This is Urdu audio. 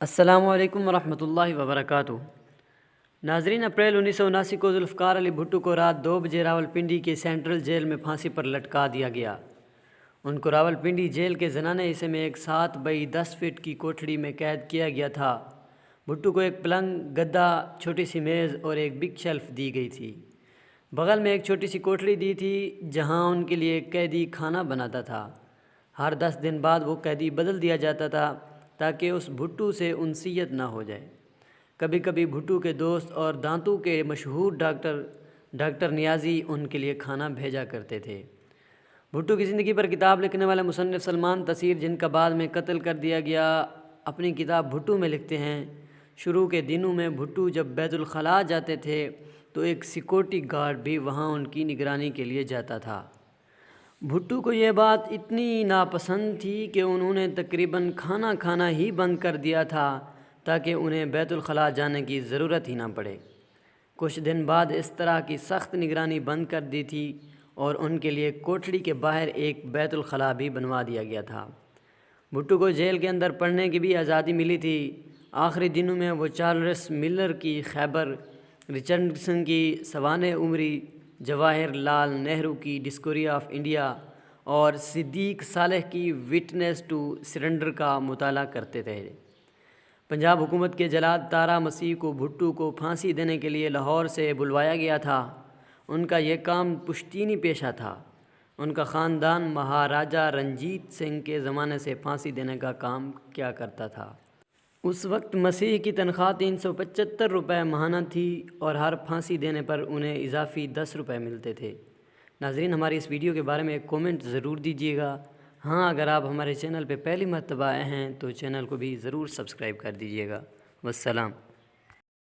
السلام علیکم ورحمۃ اللہ وبرکاتہ۔ ناظرین، اپریل 1979 کو ذوالفقار علی بھٹو کو رات 2 بجے راولپنڈی کے سینٹرل جیل میں پھانسی پر لٹکا دیا گیا۔ ان کو راولپنڈی جیل کے زنانہ حصے میں ایک 7 بائی 10 فٹ کی کوٹھڑی میں قید کیا گیا تھا۔ بھٹو کو ایک پلنگ، گدا، چھوٹی سی میز اور ایک بگ شیلف دی گئی تھی۔ بغل میں ایک چھوٹی سی کوٹھڑی دی تھی جہاں ان کے لیے قیدی کھانا بناتا تھا۔ ہر 10 دن بعد وہ قیدی بدل دیا جاتا تھا تاکہ اس بھٹو سے انسیت نہ ہو جائے۔ کبھی کبھی بھٹو کے دوست اور دانتوں کے مشہور ڈاکٹر نیازی ان کے لیے کھانا بھیجا کرتے تھے۔ بھٹو کی زندگی پر کتاب لکھنے والے مصنف سلمان تاثیر، جن کا بعد میں قتل کر دیا گیا، اپنی کتاب بھٹو میں لکھتے ہیں، شروع کے دنوں میں بھٹو جب بیت الخلاء جاتے تھے تو ایک سیکورٹی گارڈ بھی وہاں ان کی نگرانی کے لیے جاتا تھا۔ بھٹو کو یہ بات اتنی ناپسند تھی کہ انہوں نے تقریباً کھانا کھانا ہی بند کر دیا تھا تاکہ انہیں بیت الخلاء جانے کی ضرورت ہی نہ پڑے۔ کچھ دن بعد اس طرح کی سخت نگرانی بند کر دی تھی اور ان کے لیے کوٹھڑی کے باہر ایک بیت الخلاء بھی بنوا دیا گیا تھا۔ بھٹو کو جیل کے اندر پڑھنے کی بھی آزادی ملی تھی۔ آخری دنوں میں وہ چارلس ملر کی خیبر، رچرڈسن کی سوانح عمری، جواہر لال نہرو کی ڈسکوری آف انڈیا اور صدیق صالح کی وٹنس ٹو سرنڈر کا مطالعہ کرتے تھے۔ پنجاب حکومت کے جلاد تارا مسیح کو بھٹو کو پھانسی دینے کے لیے لاہور سے بلوایا گیا تھا۔ ان کا یہ کام پشتینی پیشہ تھا۔ ان کا خاندان مہاراجہ رنجیت سنگھ کے زمانے سے پھانسی دینے کا کام کیا کرتا تھا۔ اس وقت مسیح کی تنخواہ 375 روپے ماہانہ تھی اور ہر پھانسی دینے پر انہیں اضافی 10 روپے ملتے تھے۔ ناظرین، ہماری اس ویڈیو کے بارے میں ایک کومنٹ ضرور دیجیے گا۔ ہاں، اگر آپ ہمارے چینل پہ پہلی مرتبہ آئے ہیں تو چینل کو بھی ضرور سبسکرائب کر دیجیے گا۔ والسلام۔